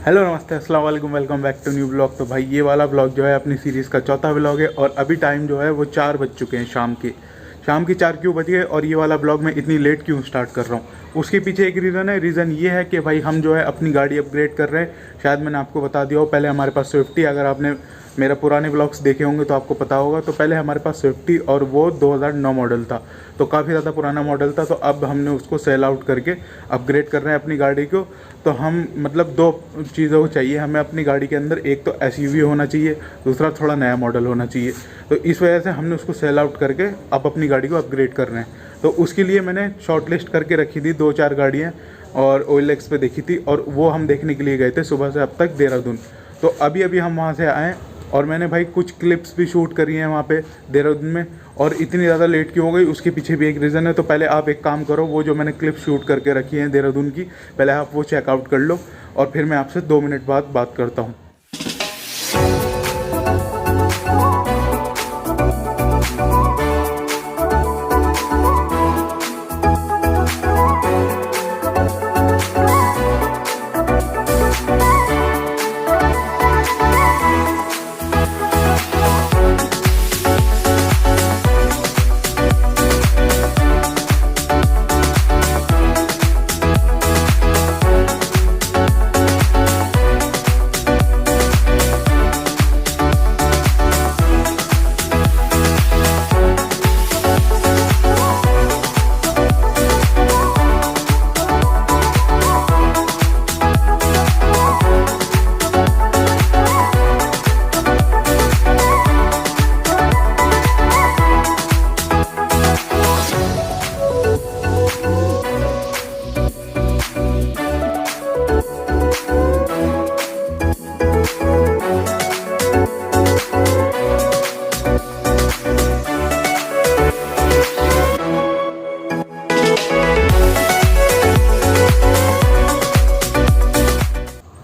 Hello नमस्ते अस्सलाम वालेकुम, welcome back to new blog. तो भाई ये वाला ब्लॉग जो है अपनी सीरीज़ का चौथा ब्लॉग है और अभी टाइम जो है वो 4 बज चुके हैं शाम की 4 क्यों बज गए और ये वाला ब्लॉग मैं इतनी लेट क्यों स्टार्ट कर रहा हूँ उसके पीछे एक रीज़न है। रीज़न ये है कि भाई हम जो है अपनी गाड़ी अपग्रेड कर रहे हैं। शायद मैंने आपको बता दिया हो, पहले हमारे पास स्विफ्टी, अगर आपने मेरा पुराने ब्लॉग्स देखे होंगे तो आपको पता होगा। तो पहले हमारे पास स्विफ्टी और वो 2009 मॉडल था, तो काफ़ी ज़्यादा पुराना मॉडल था। तो अब हमने उसको सेल आउट करके अपग्रेड कर रहे हैं अपनी गाड़ी को। तो हम मतलब दो चीज़ों को चाहिए हमें अपनी गाड़ी के अंदर, एक तो एसयूवी होना चाहिए, दूसरा थोड़ा नया मॉडल होना चाहिए। तो इस वजह से हमने उसको सेल आउट करके अब अपनी गाड़ी को अपग्रेड कर रहे हैं। तो उसके लिए मैंने शॉर्ट लिस्ट करके रखी थी 2-4 गाड़ियाँ और OLX पे देखी थी और वो हम देखने के लिए गए थे सुबह से अब तक देहरादून। तो अभी अभी हम वहाँ से आए और मैंने भाई कुछ क्लिप्स भी शूट करी हैं वहाँ पे देहरादून में। और इतनी ज़्यादा लेट क्यों हो गई उसके पीछे भी एक रीज़न है। तो पहले आप एक काम करो, वो जो मैंने क्लिप शूट करके रखी हैं देहरादून की, पहले आप वो चेकआउट कर लो और फिर मैं आपसे 2 मिनट बाद बात करता हूँ।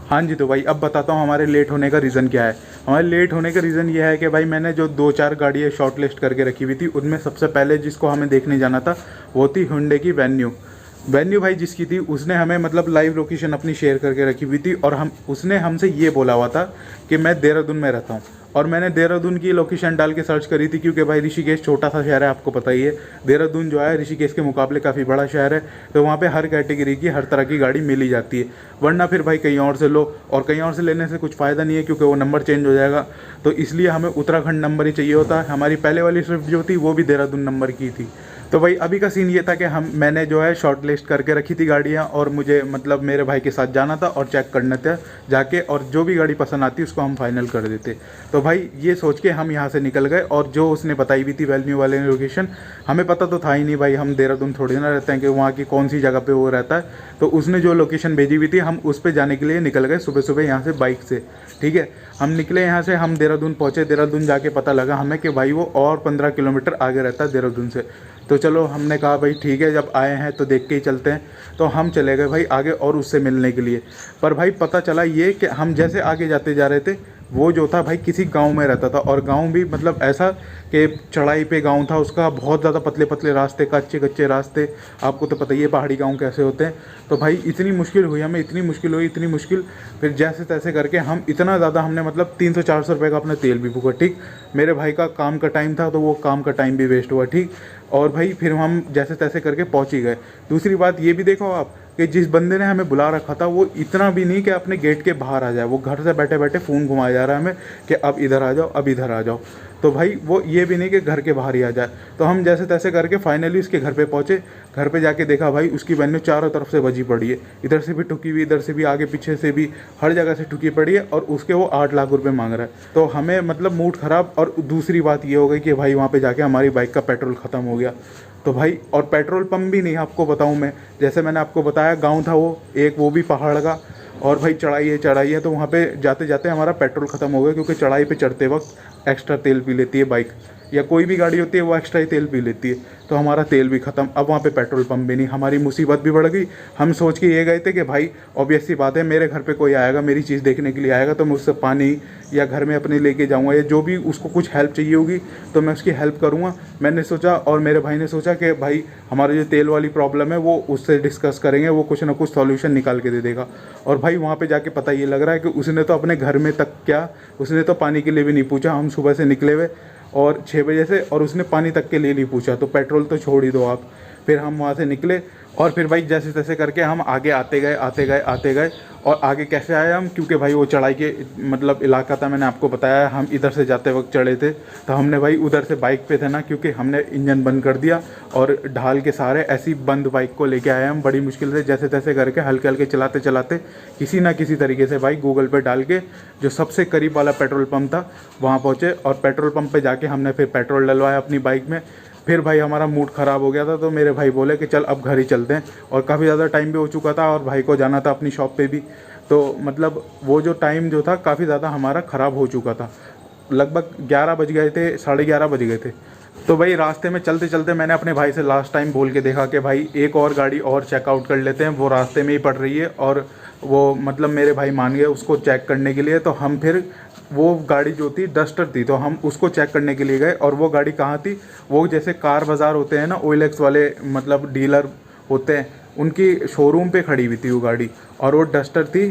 हाँ जी, तो भाई अब बताता हूँ हमारे लेट होने का रीज़न क्या है। हमारे लेट होने का रीज़न ये है कि भाई मैंने जो 2-4 गाड़ियाँ शॉर्ट लिस्ट करके रखी हुई थी उनमें सबसे पहले जिसको हमें देखने जाना था वो थी हुंडई की वेन्यू भाई जिसकी थी, उसने हमें मतलब लाइव लोकेशन अपनी शेयर करके रखी हुई थी और उसने हमसे ये बोला हुआ था कि मैं देहरादून में रहता हूँ। और मैंने देहरादून की लोकेशन डाल के सर्च करी थी क्योंकि भाई ऋषिकेश छोटा सा शहर है, आपको पता ही है। देहरादून जो है ऋषिकेश के मुकाबले काफ़ी बड़ा शहर है, तो वहाँ पे हर कैटेगरी की हर तरह की गाड़ी मिल ही जाती है। वरना फिर भाई कहीं और से लो, और कहीं और से लेने से कुछ फ़ायदा नहीं है क्योंकि वो नंबर चेंज हो जाएगा। तो इसलिए हमें उत्तराखंड नंबर ही चाहिए होता है। हमारी पहले वाली स्विफ्ट जो थी वो भी देहरादून नंबर की थी। तो भाई अभी का सीन ये था कि मैंने जो है शॉर्ट लिस्ट करके रखी थी गाड़ियाँ और मुझे मतलब मेरे भाई के साथ जाना था और चेक करना था जाके, और जो भी गाड़ी पसंद आती उसको हम फाइनल कर देते। तो भाई ये सोच के हम यहाँ से निकल गए और जो उसने बताई भी थी वेन्यू वाले ने लोकेशन, हमें पता तो था ही नहीं भाई, हम देहरादून थोड़ी ना रहते हैं कि वहाँ की कौन सी जगह पे वो रहता है। तो उसने जो लोकेशन भेजी हुई थी हम उस पर जाने के लिए निकल गए सुबह सुबह यहाँ से बाइक से। ठीक है, हम निकले यहाँ से, हम देहरादून पहुँचे। देहरादून जाके पता लगा हमें कि भाई वो और 15 किलोमीटर आगे रहता है देहरादून से। तो चलो हमने कहा भाई ठीक है, जब आए हैं तो देख के ही चलते हैं। तो हम चले गए भाई आगे और उससे मिलने के लिए। पर भाई पता चला ये कि हम जैसे आगे जाते जा रहे थे, वो जो था भाई किसी गांव में रहता था, और गांव भी मतलब ऐसा कि चढ़ाई पे गांव था उसका, बहुत ज़्यादा पतले पतले रास्ते, कच्चे कच्चे रास्ते। आपको तो पता ही है पहाड़ी गांव कैसे होते हैं। तो भाई इतनी मुश्किल हुई हमें, इतनी मुश्किल हुई, इतनी मुश्किल। फिर जैसे तैसे करके हम इतना ज़्यादा हमने मतलब 300-400 रुपये का अपना तेल भी फूका। ठीक, मेरे भाई का काम का टाइम था तो वो काम का टाइम भी वेस्ट हुआ। ठीक, और भाई फिर हम जैसे तैसे करके पहुँच ही गए। दूसरी बात ये भी देखो आप कि जिस बंदे ने हमें बुला रखा था वो इतना भी नहीं कि अपने गेट के बाहर आ जाए, वो घर से बैठे बैठे फ़ोन घुमाया जा रहा है हमें कि अब इधर आ जाओ, अब इधर आ जाओ। तो भाई वो ये भी नहीं कि घर के बाहर ही आ जाए। तो हम जैसे तैसे करके फाइनली उसके घर पे पहुँचे। घर पे जाके देखा भाई उसकी वेन्यू चारों तरफ से बजी पड़ी है, इधर से भी ठुकी हुई, इधर से भी, आगे पीछे से भी, हर जगह से ठुकी पड़ी है। और उसके वो 8 लाख रुपए मांग रहा है। तो हमें मतलब मूड ख़राब। और दूसरी बात ये हो गई कि भाई वहाँ पे जाके हमारी बाइक का पेट्रोल ख़त्म हो गया। तो भाई और पेट्रोल पंप भी नहीं, आपको बताऊं मैं, जैसे मैंने आपको बताया गांव था वो एक, वो भी पहाड़ का, और भाई चढ़ाई है। तो वहाँ पे जाते जाते हमारा पेट्रोल ख़त्म हो गया क्योंकि चढ़ाई पे चढ़ते वक्त एक्स्ट्रा तेल पी लेती है बाइक, या कोई भी गाड़ी होती है वो एक्स्ट्रा ही तेल पी लेती है। तो हमारा तेल भी ख़त्म, अब वहाँ पे पेट्रोल पंप भी नहीं, हमारी मुसीबत भी बढ़ गई। हम सोच के ये गए थे कि भाई ऑब्वियस सी बात है, मेरे घर पे कोई आएगा, मेरी चीज़ देखने के लिए आएगा, तो मैं उससे पानी या घर में अपने लेके जाऊँगा, या जो भी उसको कुछ हेल्प चाहिए होगी तो मैं उसकी हेल्प करूँगा। मैंने सोचा और मेरे भाई ने सोचा कि भाई हमारा जो तेल वाली प्रॉब्लम है वो उससे डिस्कस करेंगे, वो कुछ ना कुछ सॉल्यूशन निकाल के दे देगा। और भाई भाई वहाँ पे जाके पता ये लग रहा है कि उसने तो अपने घर में तक क्या, उसने तो पानी के लिए भी नहीं पूछा। हम सुबह से निकले हुए और 6 बजे से, और उसने पानी तक के लिए नहीं पूछा, तो पेट्रोल तो छोड़ ही दो आप। फिर हम वहाँ से निकले और फिर भाई जैसे तैसे करके हम आगे आते गए। और आगे कैसे आए हम, क्योंकि भाई वो चढ़ाई के मतलब इलाका था, मैंने आपको बताया। हम इधर से जाते वक्त चढ़े थे, तो हमने भाई उधर से बाइक पे थे ना, क्योंकि हमने इंजन बंद कर दिया और ढाल के सारे ऐसी बंद बाइक को लेके आए हम बड़ी मुश्किल से, जैसे तैसे करके हल्के हल्के चलाते चलाते किसी ना किसी तरीके से भाई गूगल पे डाल के जो सबसे करीब वाला पेट्रोल पंप था वहाँ पहुँचे। और पेट्रोल पंप पे जाके हमने फिर पेट्रोल डलवाया अपनी बाइक में। फिर भाई हमारा मूड ख़राब हो गया था, तो मेरे भाई बोले कि चल अब घर ही चलते हैं। और काफ़ी ज़्यादा टाइम भी हो चुका था और भाई को जाना था अपनी शॉप पे भी, तो मतलब वो जो टाइम जो था काफ़ी ज़्यादा हमारा ख़राब हो चुका था। लगभग 11 बज गए थे, 11:30 बज गए थे। तो भाई रास्ते में चलते चलते मैंने अपने भाई से लास्ट टाइम बोल के देखा कि भाई एक और गाड़ी और चेकआउट कर लेते हैं, वो रास्ते में ही पड़ रही है। और वो मतलब मेरे भाई मान गए उसको चेक करने के लिए। तो हम फिर वो गाड़ी जो थी डस्टर थी, तो हम उसको चेक करने के लिए गए। और वो गाड़ी कहाँ थी, वो जैसे कार बाज़ार होते हैं ना, OLX वाले मतलब डीलर होते हैं, उनकी शोरूम पे खड़ी हुई थी वो गाड़ी। और वो डस्टर थी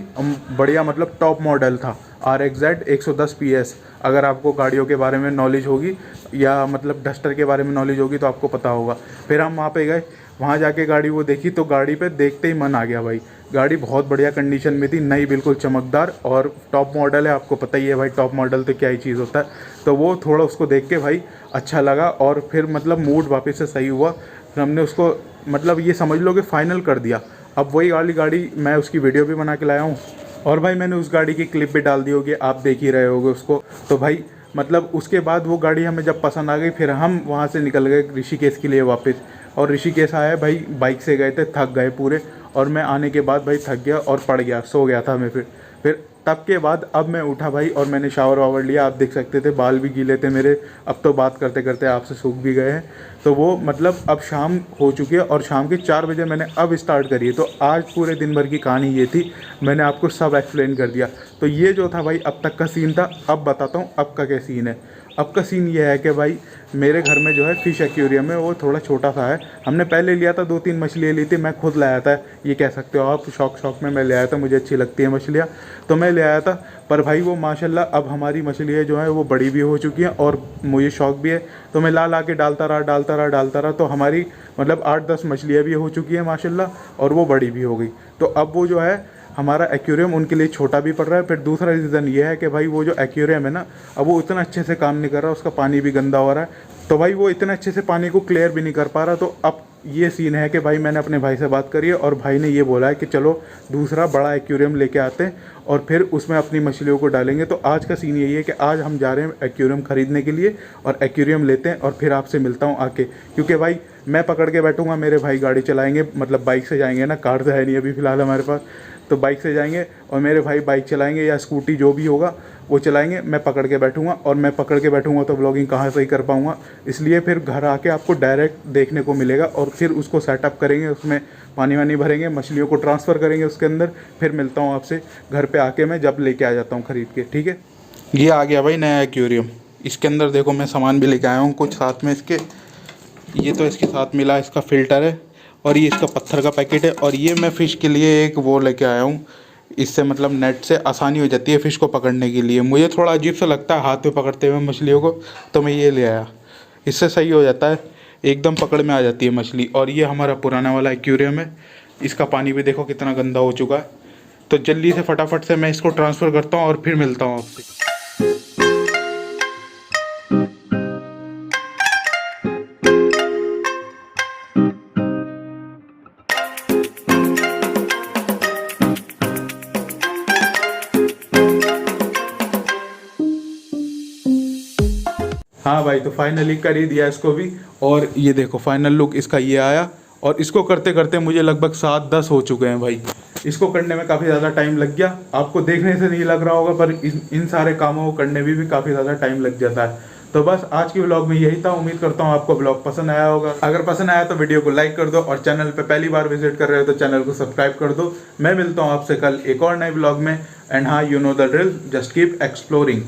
बढ़िया, मतलब टॉप मॉडल था, RXZ 110 PS। अगर आपको गाड़ियों के बारे में नॉलेज होगी या मतलब डस्टर के बारे में नॉलेज होगी तो आपको पता होगा। फिर हम वहाँ पे गए, वहाँ जाके गाड़ी वो देखी, तो गाड़ी पे देखते ही मन आ गया भाई। गाड़ी बहुत बढ़िया कंडीशन में थी, नई बिल्कुल चमकदार, और टॉप मॉडल है, आपको पता ही है भाई टॉप मॉडल तो क्या ही चीज़ होता है। तो वो थोड़ा उसको देख के भाई अच्छा लगा, और फिर मतलब मूड वापस से सही हुआ। फिर हमने उसको मतलब ये समझ लो कि फ़ाइनल कर दिया। अब वही वाली गाड़ी मैं उसकी वीडियो भी बना के लाया हूँ, और भाई मैंने उस गाड़ी की क्लिप भी डाल दी होगी, आप देख ही रहे होगे उसको। तो भाई मतलब उसके बाद वो गाड़ी हमें जब पसंद आ गई, फिर हम वहाँ से निकल गए ऋषिकेश के लिए वापस। और ऋषिकेश आए भाई, बाइक से गए थे, थक गए पूरे। और मैं आने के बाद भाई थक गया और पड़ गया, सो गया था मैं। फिर तब के बाद अब मैं उठा भाई, और मैंने शावर वावर लिया। आप देख सकते थे बाल भी गीले थे मेरे, अब तो बात करते करते आपसे सूख भी गए हैं। तो वो मतलब अब शाम हो चुकी है, और शाम के 4 बजे मैंने अब स्टार्ट करी है। तो आज पूरे दिन भर की कहानी ये थी, मैंने आपको सब एक्सप्लेन कर दिया। तो ये जो था भाई अब तक का सीन था। अब बताता हूँ अब का क्या सीन है। अब का सीन ये है कि भाई मेरे घर में जो है फ़िश एक्वेरियम है, वो थोड़ा छोटा सा है। हमने पहले लिया था, 2-3 मछलियाँ ली थी, मैं खुद लाया था, ये कह सकते हो आप, शौक में मैं ले आया था, मुझे अच्छी लगती है मछलियाँ तो मैं ले आया था। पर भाई वो माशाल्लाह अब हमारी मछलियाँ जो है वो बड़ी भी हो चुकी हैं, और मुझे शौक भी है, तो मैं ला के डालता रहा। तो हमारी मतलब 8-10 मछलियाँ भी हो चुकी हैं माशाल्लाह, और वो बड़ी भी हो गई। तो अब वो जो है हमारा एक्वेरियम उनके लिए छोटा भी पड़ रहा है। फिर दूसरा रीज़न ये है कि भाई वो जो एक्वेरियम है ना, अब वो उतना अच्छे से काम नहीं कर रहा, उसका पानी भी गंदा हो रहा है। तो भाई वो इतने अच्छे से पानी को क्लियर भी नहीं कर पा रहा। तो अब ये सीन है कि भाई मैंने अपने भाई से बात करी है, और भाई ने ये बोला है कि चलो दूसरा बड़ा एक्वेरियम लेके आते हैं और फिर उसमें अपनी मछलियों को डालेंगे। तो आज का सीन यही है कि आज हम जा रहे हैं एक्वेरियम ख़रीदने के लिए, और एक्वेरियम लेते हैं, और फिर आपसे मिलता हूँ आके। क्योंकि भाई मैं पकड़ के बैठूँगा, मेरे भाई गाड़ी चलाएँगे, मतलब बाइक से जाएँगे ना, कार तो है नहीं अभी फ़िलहाल हमारे पास, तो बाइक से जाएंगे, और मेरे भाई बाइक चलाएंगे या स्कूटी जो भी होगा वो चलाएंगे, मैं पकड़ के बैठूंगा। और मैं पकड़ के बैठूंगा तो व्लॉगिंग कहाँ से ही कर पाऊंगा, इसलिए फिर घर आके आपको डायरेक्ट देखने को मिलेगा। और फिर उसको सेटअप करेंगे, उसमें पानी वानी भरेंगे, मछलियों को ट्रांसफ़र करेंगे उसके अंदर। फिर मिलता हूँ आपसे घर पे आके, मैं जब लेके आ जाता हूँ ख़रीद के, ठीक है। ये आ गया भाई नया एक्वेरियम। इसके अंदर देखो मैं सामान भी लेके आया हूँ कुछ साथ में इसके। ये तो इसके साथ मिला, इसका फ़िल्टर है, और ये इसका पत्थर का पैकेट है। और ये मैं फ़िश के लिए एक वो लेके आया हूँ, इससे मतलब नेट से आसानी हो जाती है फ़िश को पकड़ने के लिए। मुझे थोड़ा अजीब सा लगता है हाथ में पकड़ते हुए मछलियों को, तो मैं ये ले आया, इससे सही हो जाता है, एकदम पकड़ में आ जाती है मछली। और ये हमारा पुराना वाला एक्वेरियम है, इसका पानी भी देखो कितना गंदा हो चुका है। तो जल्दी से फटाफट से मैं इसको ट्रांसफ़र करता हूँ और फिर मिलता हूँ आपसे। हाँ भाई, तो फाइनली कर ही दिया इसको भी, और ये देखो फाइनल लुक इसका ये आया। और इसको करते करते मुझे लगभग 7-10 हो चुके हैं भाई। इसको करने में काफ़ी ज़्यादा टाइम लग गया, आपको देखने से नहीं लग रहा होगा, पर इन सारे कामों को करने में भी काफ़ी ज़्यादा टाइम लग जाता है। तो बस आज की व्लॉग में यही था। उम्मीद करता हूँ आपको व्लॉग पसंद आया होगा। अगर पसंद आया तो वीडियो को लाइक कर दो, और चैनल पे पहली बार विजिट कर रहे हो तो चैनल को सब्सक्राइब कर दो। मैं मिलता हूँ आपसे कल एक और नए व्लॉग में। एंड हाँ, you know the drill, just keep exploring.